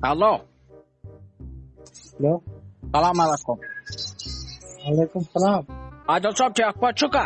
Halo. Halo. Assalamualaikum. Waalaikumsalam. Adil sab tek pachuka.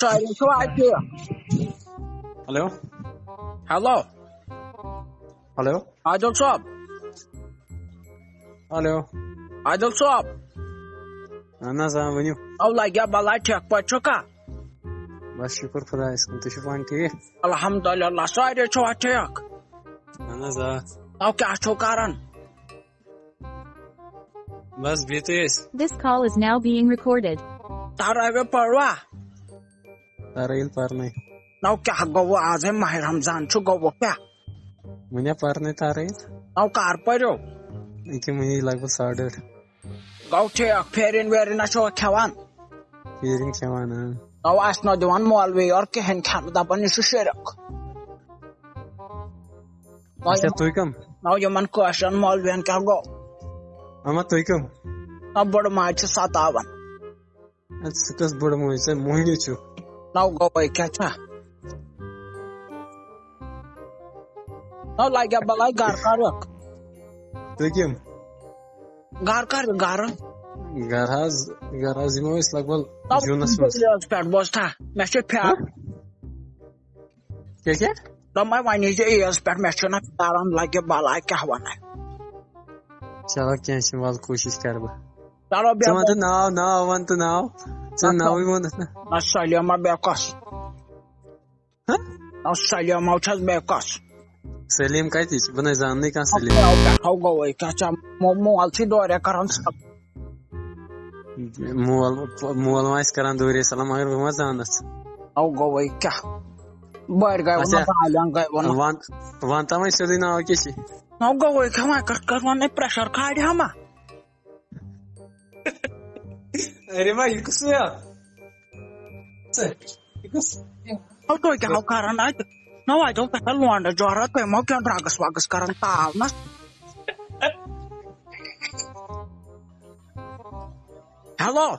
Sorry, so I do. Hello? Hello. Hello? Adil sab. Hello? Adil sab. Ana zamanı. Allah ya balay tek pachuka. Bas şükür Xudayga kún. Tu şu an ki? Alhamdulillah. Sorry, so I tek. Ana za. Now kya chukaran? Bas BTS. This call is now being recorded. Tarave parwa. Tarayıl parnay. Now kya gowa azem Mahi Ramzan chu gowa kya? Munya parnay tarayıl. Now kar paro. İki muni lagbag 8.5. Go tek perin verin na show khawan. Yerin kemana. Now asno diwan molvi or ke hen khan da bani shushirek. Acha tuykam. Now you man question molvi an kya go. Ama tuykam. Now bod match 57. At sıkız bura moysa moyni chu. Now go away catch her. Now like a balay gar karak. Tuykam. Gar kar gar. Garaz imois lagbag Now Jonas was. pad boss tha. Mesh pad. Kya? Now my wine is ears pad mesh na taran like a balay kahwana. Chalo kensin wal koshish kar ba. Taro be Zaman to now want to now. So now we want to. Australia ma be kas. Huh? Australia ma chas be kas. Selim kaytiç. Buna zanlı kan Selim. How go away catch a mo alti do re karan sa. Mual mais karan dure salam agar buma zandas. How go away ka. Bar guy Acha. one guy one. Van tamay söylediğin o kişi. Now go away kama karwan pressure khadi hama. Arima yıkısı ya. How do I get how karan ay? No, I don't have one. The jar to mo kya dragas wagas karan ta na. Hello.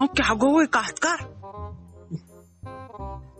How kya go away kat kar?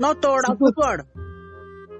No toda toda.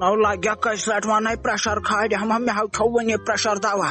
Now like ya ka slat one ay pressure khadi hama me how thau when pressure dawa.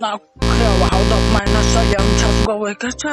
Now how the minus so young chas go away kacha.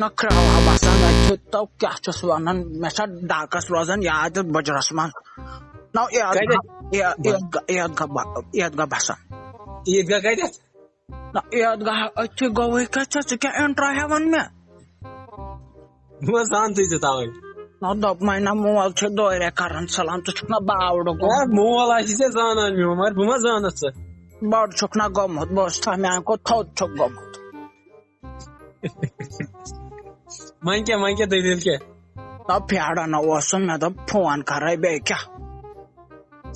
Na krawa basa na to kya chaswanan mesha darkas rozan yaad bajrasman. Now yaad ga basa. İdga kaydet. Now yaad ga achi go away kacha kya enter heaven me. Buma zantıydı tavay. Now the mina mo alche do re karan salam to chukna baawdo go. Ya muğala size zananmıyor var. Buma zanatsı. Baawd chukna go mot boss ta me ko thot chuk go mot. Manke değil ki. Now pyada na wasum me da phone karai be kya.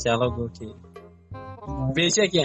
Chalo go ki. Beşe ki.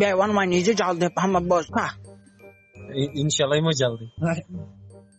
Be one my nije jal de hum boss ta. İnşallah mı jaldi.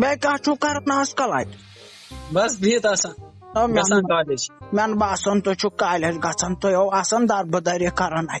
Be ka chukar na skalai. Bas bir tasan. Now me Gasan kardeş. men basan to chukal gasan to yo asan dar badari karan ay.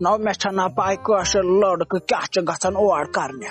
Now me chana pai ko ashel lord ko kya ch gasan o ar karne.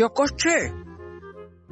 Yo koche.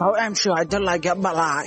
How am sure I don't like a balai.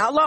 Hello.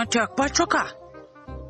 Atek pachuka.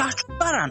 Pachukaran.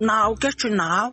Now get you now.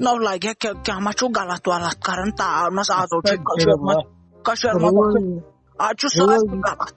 Now like kya machu galat walat karan ta nas azo chik kasher ma achu sa galat.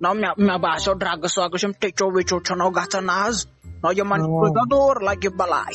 Now me baso dragas wagashim techo vicho chano gatanaz. Now you man kudador like a balai.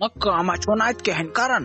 Now kama chonait kehen karan.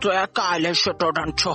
To ya kale shoto dancho.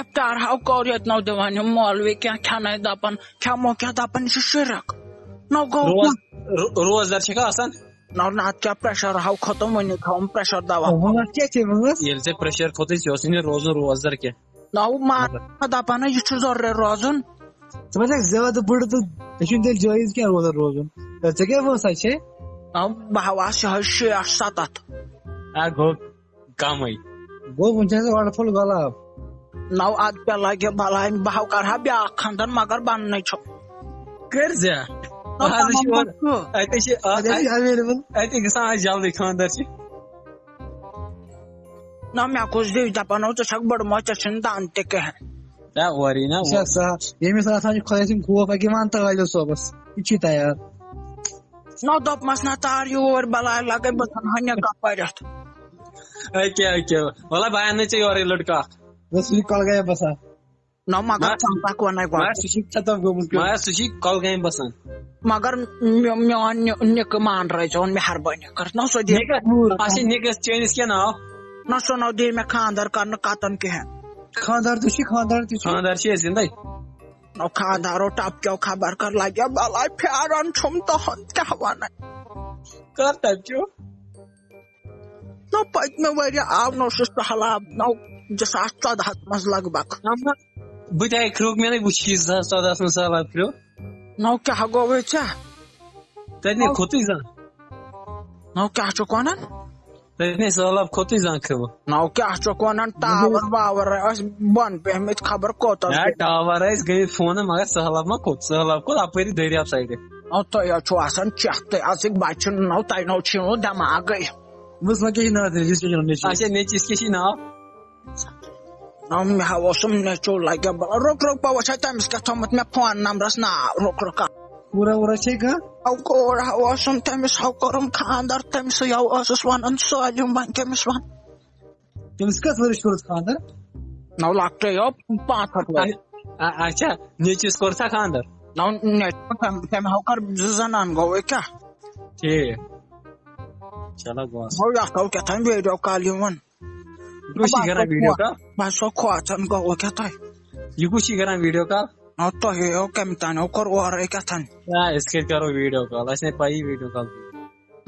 افطار ہاو کوٚر ییٚتہِ نو دِوان یِم مولوی کینٛہہ کھٮ۪نَے دَپان کھٮ۪مو کیٛاہ دَپان یہِ چھُ شِرک نو گوٚو روزدار چھکھا آسان نو نتہٕ کیٛاہ پریشر ہاو کھوٚتُم وٕنی تھوٚوُم پریشر دوا وۄنۍ کیٛاہ ژےٚ ووٚنُس ییٚلہِ ژےٚ پریشر کھوتُے ژےٚ اوسُے نہٕ روزُن روزدار کینٛہہ نو مان دپان یہِ چھُ ضروٗری روزُن ژٕ وَنکھ زیادٕ بٔڑ تہٕ ژےٚ چھُنہٕ تیٚلہِ جٲیز کینٛہہ روزان روزُن ژےٚ کیٛاہ وٲنٛسا چھے نو بہٕ ہاوہس یِہوٚے 60-70 گوٚو کمٕے گوٚو وٕنۍ چھِ اَسہِ اورٕ فُل گۄلاب نو ادٕ کیٛاہ لگہِ بلاے بہٕ ہاو کرہا بیٛاکھ خاندر مگر بننٕے چھُ کٔرزِ اتے ایویلیبل اتے گژھان آز جلدی خاندر چھِ نہ مےٚ کُس دِوِ دپان ژٕ چھکھ بٔڑ موج ژےٚ چھُنہٕ دند تہِ کِہینۍ اوری نا ییٚمِس آسان چھُ خۄدا سٕنٛدۍ خوف اکہِ وَن طٲلِب صٲبس یہِ چھُے تیار نو دوٚپمس نہ تار یور بلاے لگے بہٕ ژھٕنہا نِکاح پٔرِتھ وَلہٕ بہٕ اَنہٕ ژےٚ یورے لڑکہٕ اکھ بہٕ سُہ کۄلگامہِ بسان نو مگر ژٕ ونے گۄڈٕ سُہ چھُ ختم گوٚمُت مگر سُہ چھُے کۄلگامہِ بسان مگر میون نِکہٕ مانرٲیزون مہربٲنی کٔرِتھ نو سُہ دِ اچھا نِکس چٲنِس کیٛاہ ناو نہ سُہ نو دِ مےٚ خاندر کرنہٕ کتن کِہینۍ خاندار تہِ چھُ خاندار تہِ چھُ خاندار چھِ أسۍ زِندے نو خاندارو ٹپکیو خبر کر لگیا بلاے پھیران چھُم تُہُنٛد کیٛاہ ونے کر تَپچو نو پٔتمہِ ؤرۍ آو نو سُہ سہلاب نو 2014 منٛز لگ بگ بہٕ تہِ آیہِ کھرٛوک مےٚ نَے وٕچھی 2014 منٛز سہلاب کھرٛو نو کیٛاہ گوٚوُے ژےٚ تَتہِ نے کھوٚتُے زن نو کیٛاہ چھُکھ ونان تَتہِ نے سہلاب کھوٚتُے زن کھرٛو نو کیٛاہ چھُکھ ونان ٹاور واور ٲسۍ بۄن پیٚمٕتۍ خبر کوتاہ ٹاور ٲسۍ گٔمٕتۍ فونن مگر سہلاب ما کھوٚت سہلاب کھوٚت اپٲری دٔریاب سایڈٕ نو تُہۍ حظ چھُو آسان چیک تُہۍ ٲسٕکۍ بچہِ نو تۄہہِ نو چھُو دٮ۪ماغے وٕچھ وۄنۍ کیٛاہ چھُ ناو رجسٹریشن اچھا نیٚچوِس کیٛاہ چھُے ناو نو مےٚ ہاوسُم نیٚچوٗ لگیا رُک رُک بہٕ وٕچھے تٔمِس کیٛاہ تھوٚمُت مےٚ فون نمبرس ناو رُک رُک پوٗرا ووٗرا چھے کانٛہہ کوٗر ہاوسُم تٔمِس ہاو کوٚرُم خاندر تٔمِسٕے ہاو ٲسٕس ونان سٲلِم وۄنۍ کٔمِس ون تٔمِس کٔژ ؤرِش کوٚرُس خاندر نو لۄکٹے ہو 5 ؤری اچھا نیٚچوِس کوٚرتھا خاندر نو نیٚچوٗ تٔمۍ ہاو کر 2 زنان گوٚوُے کیٛاہ ٹھیٖک چلو گوٚو گوٚو یتھ گوٚو کیٛاہ تام ویٖڈیو کال یِوان کُس چھِ کران ویٖڈیو کال بہٕ سو کھوژان گوٚوُ کیٛاہ تۄہہِ یہِ کُس چھِ کران ویٖڈیو کال نو تۄہہِ ہو کمہِ تانۍ کوٚر اورے کیٛاہ تام أسۍ کتہِ کرو ویٖڈیو کال اَسہِ نے پایی ویٖڈیو کال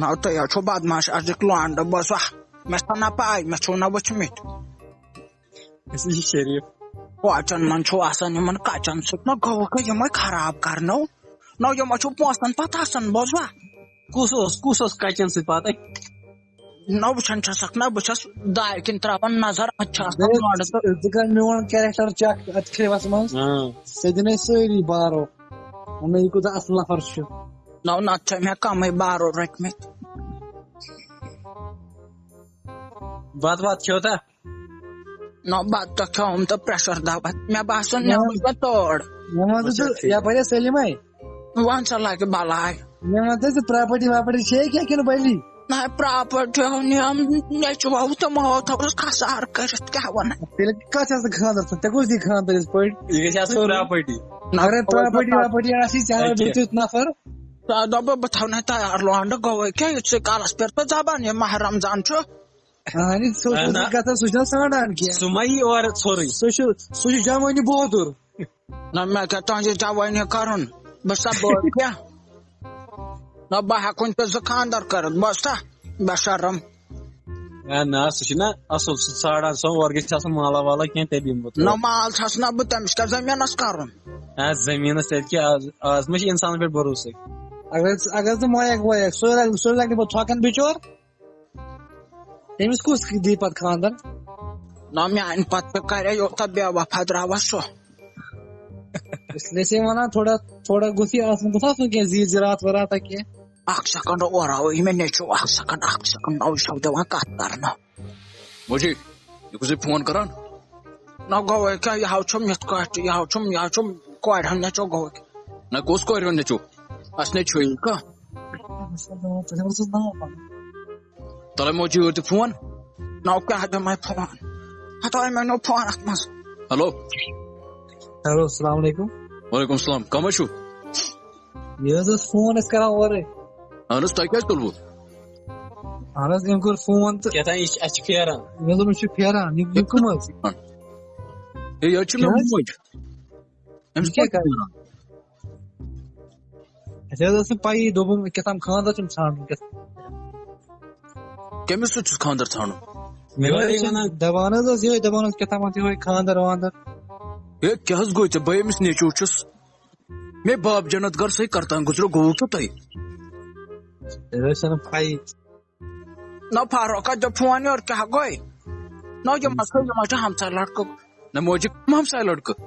نو تُہۍ حظ چھُو بدماش أزِکۍ لونڈٕ بوز وا مےٚ چھَنا پاے مےٚ چھُو نہ وٕچھمٕتۍ أسۍ چھِ شریٖف کوچن منٛز چھُو آسان یِمن کچن سۭتۍ نہ گوٚوُکھ یِمے خراب کرنو نو یِمو چھُ پونٛسن پتہٕ آسان بوز وا کُس اوس کچن سۭتۍ پتہٕ نو وٕچھان چھسکھ نہ بہٕ چھس دارِ کِنۍ تراوان نظر اتہِ چھِ آسان ژٕ کر میون کیریکٹر چیک اتھ کھیوس منٛز ژےٚ دِنَے سٲری بارو وۄنۍ یہِ کوٗتاہ اصل نفر چھُ نو نتہٕ چھِ مےٚ کمٕے بارو رٔٹمٕتۍ بتہٕ وتہٕ کھیوتھا نو بتہٕ تہِ کھیوٚوُم تہٕ پریشر دوا مےٚ باسان نِمٕژ مےٚ تور مےٚ ون ژٕ یپٲرۍ سٲلِمے وۄنۍ سا لگہِ بلاے مےٚ ون ژٕ پراپرٹی واپرٹی چھے کینٛہہ کِنہٕ بٔلی نہ پراپرٹی نیٚچوٗ تِمو تھوٚوُس کھسار کٔرِتھ کیٛاہ ونان تیٚلہِ کتھ چھِ آسان خاندر ژےٚ کُس دی خاندر یِتھ پٲٹھۍ یہِ گژھِ آسُن پراپرٹی اگر پراپرٹی واپرٹی آسی ژےٚ ہاو بہٕ تیُتھ نفر دوٚپ بہٕ تھاونَے تیار لونڈٕ گوٚوُے کیٛاہ یُتھُے کالس پٮ۪ٹھ تہٕ زبان یہِ ماہ رمضان چھُ اہنہِ سُہ گژھان سُہ چھُنہ سانڈان کینٛہہ سُہ ما یی اورٕ ژھوٚرُے سُہ چھُ جوٲنی بہادُر نہ مےٚ کیٛاہ تُہنٛزِ جوٲنی کرُن بہٕ چھسا بٔڑ کیٛاہ نہ بہٕ ہٮ۪کہٕ وۄنۍ تہِ 2 خاندر کٔرِتھ بوزتھا بے شرم نہ سُہ چھُنہ اصل سُہ ژھانڈان سُہ اورٕ گژھِ آسُن مالا والا کینٛہہ تیٚلہِ یِمہٕ بہٕ نہ مال چھس نہ بہٕ تٔمِس کیٛاہ زٔمیٖنس کرُن زٔمیٖنس تیٚلہِ کیٛاہ آز ما چھِ انسانن پٮ۪ٹھ بروسے اگر ژٕ مویکھ وویکھ سُہ لگہِ بہٕ تھۄکن بِچور تٔمِس کُس دی پتہٕ خاندر نہ میانہِ پتہٕ تہِ کرے یوٗتاہ بے وفا درٛاوا سُہ اسلیے چھے ونان تھوڑا گوٚژھ یہِ آسُن گوٚژھ آسُن کینٛہہ زیٖٹھ وراتا کینٛہہ اکھ سیکنڈ اوراوٕے مےٚ نیٚچوٗ اکھ سیکنڈ نو یہِ چھو دِوان کتھ کرنہٕ موجی یہِ کُس فون کران نہ گوٚوُے کیٛاہ یہِ ہاو چھُم یِتھ کٲٹھۍ یہِ ہاو چھُم کورِ ہُنٛد نیٚچوٗ گوٚوُے نہ کُس کورِ ہُنٛد نیٚچوٗ اَسہِ نیٚچوٗ یہِ کانٛہہ تۄہہِ موجی یورٕ تہِ فون نو کیٛاہ دِمے فون ہتوے مےٚ نیوٗ فون اتھ منٛز ہیلو ہیلو السلام علیکم وعلیکم السلام کم حظ چھُو یہِ حظ اوس فون أسۍ کران اورے اہن حظ تۄہہِ کیازِ تُلوٕ اہن حظ أمۍ کوٚر فون تہٕ کیٛاہ تام اَسہِ چھِ پھیران مےٚ دوٚپ یہِ چھُ پھیران یہِ کٕم حظ ہے یہ چھِ مےٚ موج أمِس کیٛاہ کیٛاہ کرِ؟ اَسہِ حظ ٲس نہٕ پَیی دوٚپُن کیٛاہتام خانٛدر چھُم ژھانٛڈُن کٔمِس سۭتۍ چھُس خانٛدر ژھانٛڈُن دَپان حظ ٲس یِہوے دَپان اوس کیٛاہتامَتھ یِہوے خانٛدر وانٛدر ہے کیٛاہ حظ گوٚو ژےٚ بہٕ أمِس نیٚچوٗ چھُس مے باپ جنت گر صحیح کرتان گُزرو گوٚوُ کیٛاہ تۄہہِ ٲس نہٕ پَیی نہ فاروق جو فون اور کیا گوئی نہ جو مسئلہ جو ہم سے لڑکو نہ موجی کم ہمساے لڑکہٕ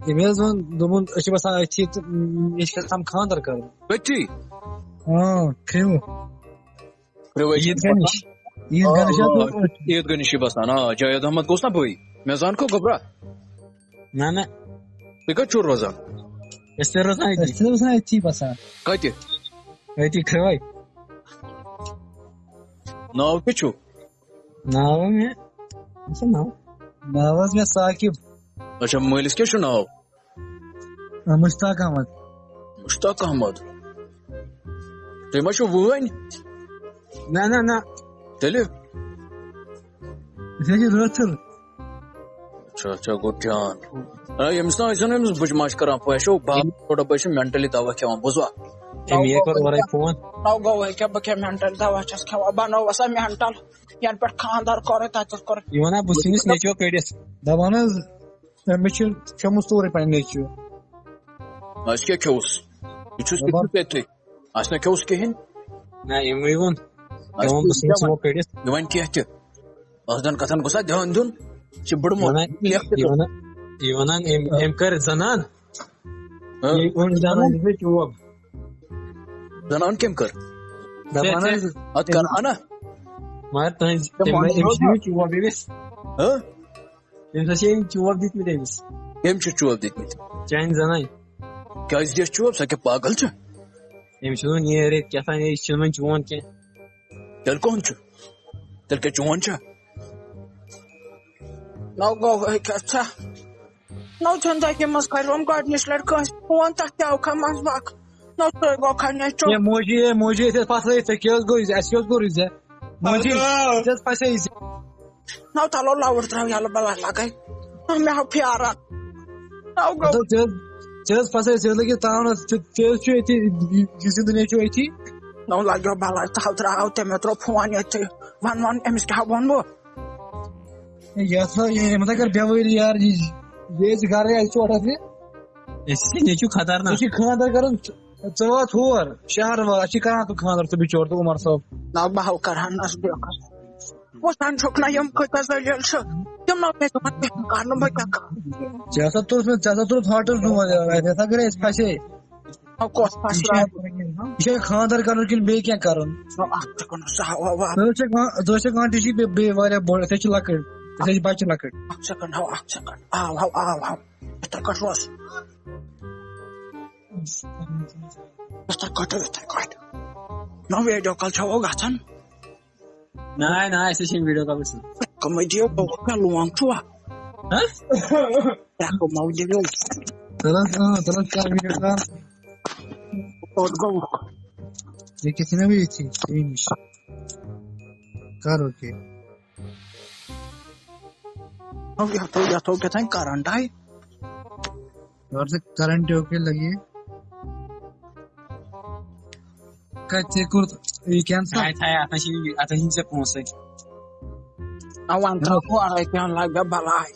أمۍ حظ ووٚن دوٚپُن أسۍ چھِ بسان أتھی تہٕ مےٚ چھِ کیٛاہتام خانٛدر کَرُن أتی کھِرٛو عیٖدگاہ نِش چھِ بسان جاوید احمد گوٚژھ نا بٲے مےٚ زان کھو گبرا نہ نہ تُہۍ کتہِ چھِو روزان أسۍ تہِ روزان أسۍ تہِ روزان أتھی بسان کتہِ أتی کھرٛوے ناو کیٛاہ چھُو ناو مےٚ ناو ناو حظ مےٚ ساقب اچھا مٲلِس کیٛاہ چھُ ناو مشتاق احمد مشتاق احمد تُہۍ ما چھِو وٲنۍ نہ نہ نہ تیٚلہِ أسۍ حظ چھِ رٲتھٕر اچھا اچھا گوٚو جان ییٚمِس نا ٲسِو نا أمِس بٕجہِ ماجہِ کران پٲشو باب تھوڑا بہٕ چھُ مینٹلی دوا کھٮ۪وان بوٗزوا أمۍ یہِ کوٚر اورَے فون نو گو ہے کیا بکے مینٹل دوا چھس کھوا بنو وسا مینٹل یان پٮ۪ٹھ خاندار کرے تتس کر یہِ وَنان بہٕ ژھٕنِس نیٚچوٗ کٔڑِتھ دَپان حظ مےٚ چھُ کھیوٚمُت سورُے پنٕنہِ نیٚچوٗ اَسہِ کیٛاہ کھیوٚوُس یہِ چھُس تٔتھٕے اَسہِ نہ کھیوٚوُس کِہیٖنۍ نہ یِموٕے ووٚن بہٕ ژھٕنِس یِمو کٔڑِتھ یہِ وَنہِ کیٚنٛہہ تہِ أہدن کتھن گوٚژھ دھیان دیُن یہِ چھِ بٕڑٕ مول یہِ وَنان أمۍ کٔر زنان زنان دِژ مےٚ چوب زنان کٔمۍ کٔر دَپان حظ اتھ کرہا نا مگر تٔمِس چھِ مےٚ چوب أمِس تٔمِس حظ چھِ أمۍ چوب دِتمٕتۍ أمِس کٔمۍ چھِ چوب دِتمٕتۍ چانہِ زنانہِ کیٛازِ دِژ چوب سۄ کیٛاہ پاگل چھِ أمِس چھُ نیرِتھ کیٛاہ تام یہِ چھُنہٕ وۄنۍ چون کیٚنٛہہ تیٚلہِ کون چھُ تیٚلہِ کیٛاہ چون چھا نو گو ہے کیا نو زندگی مز کرم گۄڈنِچ لڑکہِ کٲنٛسہِ فون تتھ تہِ آو کھمس وق نو تُہۍ گو کھنہِ چوب موجی أسۍ ٲسۍ پھسٲیِتھ ژےٚ کیٛاہ حظ گوٚو اَسہِ کیٛاہ حظ کوٚرُے ژےٚ موجی ژےٚ حظ پھسٲیی نو تلو لوُر تراو یلہٕ بلا لگے مےٚ ہاو پھیران نو گو ژےٚ حظ پھسٲیِتھ ژےٚ حظ لٔگِتھ تاونس ژےٚ حظ چھُ أتی یہِ زِندٕ نیٚچوٗ أتی نو لگیو بلا تھو تراو تٔمۍ ترٛوو فون ییٚتہِ ون ون أمِس کیٛاہ ووٚنوٕ یِمن اگر بیوٲری یار یہِ ٲسۍ گرے اَسہِ ژوٹھس یہِ أسۍ چھِ نیٚچوٗ خطرناک ژےٚ چھُے خانٛدر کرُن ژٕ وات ہور شہر وات اَسہِ چھِ کران ژٕ خانٛدر ژٕ بِچور تہٕ عمر صٲب نو بہٕ ہاو کرہن نزدیٖکس وٕچھان چھُکھ نا یِم کۭتیاہ ذٔلیٖل چھِ تِم نو مےٚ دِوان کیٚنٛہہ کرنہٕ بہٕ کیٛاہ کرٕ ژےٚ ہسا تُلُتھ ہاٹس ڈوٗن اَتہِ ہسا گٔے أسۍ پھسے نو کۄس پھسراو یہِ چھا خانٛدر کرُن کِنہٕ بیٚیہِ کیٚنٛہہ کرُن نو اکھ چھُکھ سا ہوا ژٕ چھکھ آنٹی چھِ بیٚیہِ واریاہ بٔڑ أسۍ حظ چھِ لۄکٕٹۍ أسۍ حظ چھِ بچہِ لۄکٕٹۍ اکھ سیکنڈ ہاو اکھ سیکنڈ آو یِتھے کٔٹھۍ اوس یِتھے کٔٹھۍ نو ویڈیو کال چھَوٕ گژھان نہ نہ أسۍ چھِ ویٖڈیو کال وٕچھان کمٕے دِیو کیٛاہ لونگ چھُوا کمو دِیو تلس کر ویٖڈیو کال کوٚت گوٚوُکھ ییٚکیٛاہ چھِنا بہٕ ییٚتھی ژےٚ نِش کر اوکے یتھ ہو کیٛاہتانۍ کرنٹ آے اور سے کرنٹ اوکے لگی ژےٚ کوٚرُتھ یہِ کینسل اتھ چھِنہٕ ژےٚ پونٛسے نو ون تراو اورے کیٛاہ لگہِ بلاے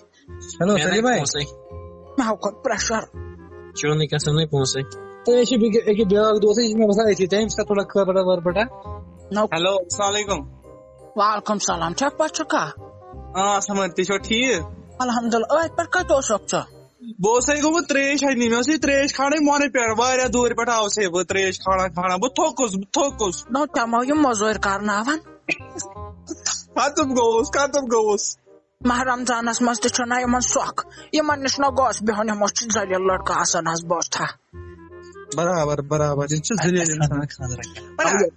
ہیلو سلیٖم بھاے مےٚ ہاو کھوٚت پریشر چونٕے گژھنٕے پونٛسے تہٕ أسۍ چھِ أکیٛاہ بیٛاکھ دوس یہِ چھِ مےٚ باسان أتھی تٔمۍ چھِ تھوڑا خبرا وربٹا نو ہیلو السلام علیکم وعلیکم سلام ٹھیٖک پٲٹھۍ چھُکھا سمر تُہۍ چھِوا ٹھیٖک الحمدُاللہ أتھۍ پٮ۪ٹھ کتہِ اوسُکھ ژٕ بہٕ اوسے گوٚمُت تریش ہنہِ مےٚ اوس یہِ تریش کھارٕنۍ مۄنہٕ پٮ۪ٹھ واریاہ دوٗرِ پٮ۪ٹھ آوسے بہٕ تریش کھاران بہٕ تھوٚکُس نو تِمو یِم موٚزوٗرۍ کرناوان کتُم گوٚوُس ماہ رمضانس منٛز تہِ چھُنہ یِمن سۄکھ یِمن نِش نہ گوٚژھ بِہُن یِمو چھُ ذٔلیٖل لڑکہٕ آسان حظ بوزتھا برابر یہِ چھُ ذٔلیٖل اِنسان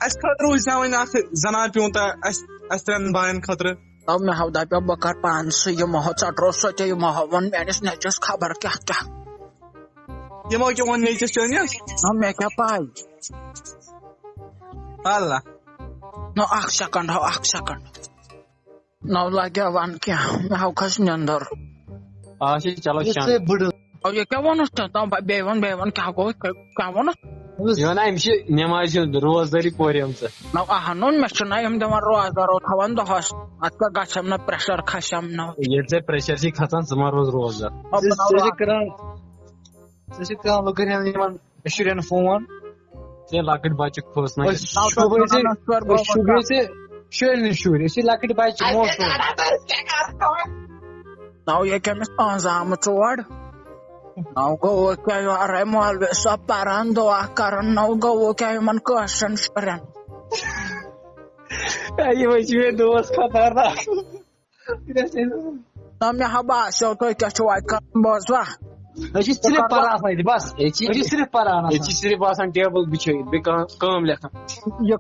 اَسہِ خٲطرٕ وٕچھ زِ وۄنۍ اکھ زنان پیوٚن تہٕ اَسہِ ترٛٮ۪ن بایَن خٲطرٕ نو مےٚ ہاو دپیو بہٕ کر پانسٕے یِمو ژٹرو سُہ تہِ یِمو ووٚن میٲنِس نیٚچوِس خبر کیٛاہ کیٛاہ یِمو کیٛاہ ووٚن نیٚچوِس چٲنِس نو مےٚ کیٛاہ پاے اللہ نو اکھ سیکنڈ نو لگیا ون کیا مے ہاو کھس نندر آج چلو اس شام سے بڑھ او یہ کیا ونس بیون کیا گو کیا ونس یہ نا امس نماز روزداری پوریم نو اہنون مے چھنا یم دِوان روزدارو تھاوان دۄہس اتھ کیٛاہ گژھم نہ پریشر کھسم نہ ییٚلہِ ژےٚ پریشر چھی کھسان ژٕ ما روز روزدار کران لُکن یِمن شُرٮ۪ن فون ژےٚ لۄکٕٹۍ بچہِ کھوژنٲیِتھ شُرۍ شُرۍ نہٕ شُرۍ أسۍ چھِ لۄکٕٹۍ بچہِ موسوم نو یہ کٔمِس پانٛژھ آمٕژ اور نو گوٚو کیٛاہ یورے مولوی صٲب پران دعا کران نو گوٚو کیٛاہ یِمن کٲشرٮ۪ن شُرٮ۪ن یِمے چھِ مےٚ دوس خطرناک نہ مےٚ ہا باسیو تُہۍ کیٛاہ چھِو اَتہِ کران بوزوا أسۍ چھِ صرف پران آسان بس أسۍ چھِ صرف پران ییٚتہِ چھِ صرف آسان ٹیبل بِچھٲیِتھ بیٚیہِ کٲم لیکھان یہ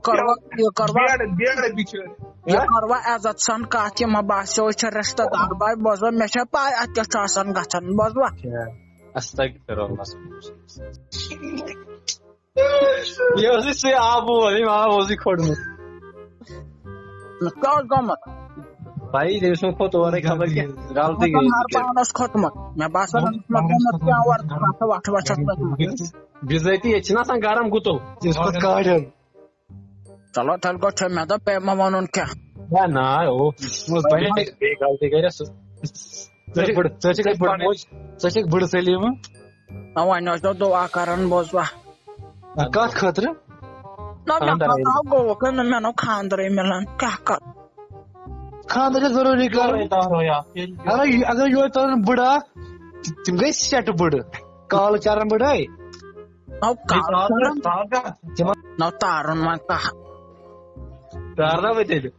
کروا عزت سان کتھ یہِ مہ باسیو یہِ چھِ رشتہٕ دار باے بوزوا مےٚ چھےٚ پاے اتھ کیٛاہ چھُ آسان گژھان بوزوا استغفرالlah یہِ اوسُے سُے آبوٗ أمۍ اوسُے کھوٚڑمُت کیٛاہ اوس گوٚمُت بھائی تٔمِس ما کھوٚت اورَے خبر کیٛاہ غلطی گٔے پان اوس کھوٚتمُت مےٚ باسان أمِس ما گوٚمُت کیٚنٛہہ اور وٹھ چھس لٔجمٕژ بِذٲتی ییٚتہِ چھِنہ آسان گرم گُتُل کاڑٮ۪ن چلو تیٚلہِ گوٚو ٹھیٖک مےٚ دوٚپ بیٚیہِ ما وَنُن کیٚنٛہہ ہے نا بیٚیہِ غلطی کَریٚس ژٕ چھکھ بٕڑٕ سلیٖم وۄنۍ ٲسۍزیو دعا کران بوزوا کتھ خٲطرٕ نہ مےٚ خٲطرٕ گوٚوُکھ نہٕ مےٚ نو خاندرٕے مِلان کیٛاہ کرٕ خاندر چھِ ضروٗری کرُن اگر یورٕ ترن بٕڑٕ اکھ تِم گٔے سیٚٹ بٕڑٕ کالہٕ چرن بٕڑے نو تارُن وۄنۍ کانٛہہ تارنا بہٕ تیٚلہِ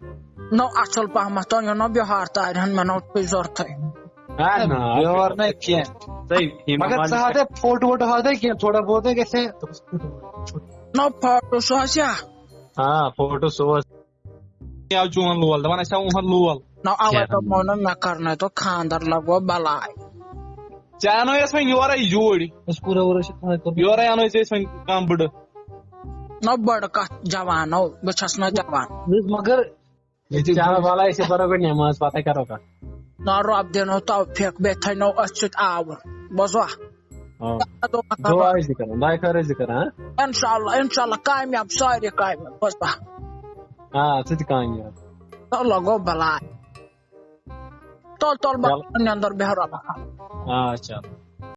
نو اصل پہمتھ تۄہہِ نو بِہار تارِہن مےٚ نو تُہۍ ضروٗرتھٕے یور نہٕ کینٛہہ مگر ژٕ ہاوتے فوٹو ووٹو ہاوتے کینٛہہ تھوڑا بہت گژھِ نو فوٹو سوزیا فوٹو سوز چون لول دپان اَسہِ آو اُہُنٛد لول نو اوے دوٚپمو نہٕ مےٚ کرنٲے تو خاندر لگو بلاے ژےٚ انوے اَسہِ وۄنۍ یورے جوٗرۍ یورے انوے ژےٚ أسۍ وۄنۍ کانٛہہ بٕڑٕ نو بٔڑٕ کتھ جوانو بہٕ چھس نہٕ جوان مگر چلو والا أسۍ پرو گۄڈٕ نٮ۪ماز پتے کرو کتھ نو رۄب دِنو توفیٖق بیٚیہِ تھٲینو أتھۍ سۭتۍ آوُر بوزوا دعا ٲسۍ کران دعاے خٲر ٲسۍ کران انشاءاللہ کامیاب سٲری کامیاب بوزوا ژٕ تہِ کامیاب لگو بلاے تول بہٕ نندر بیٚہہ رۄبس چلو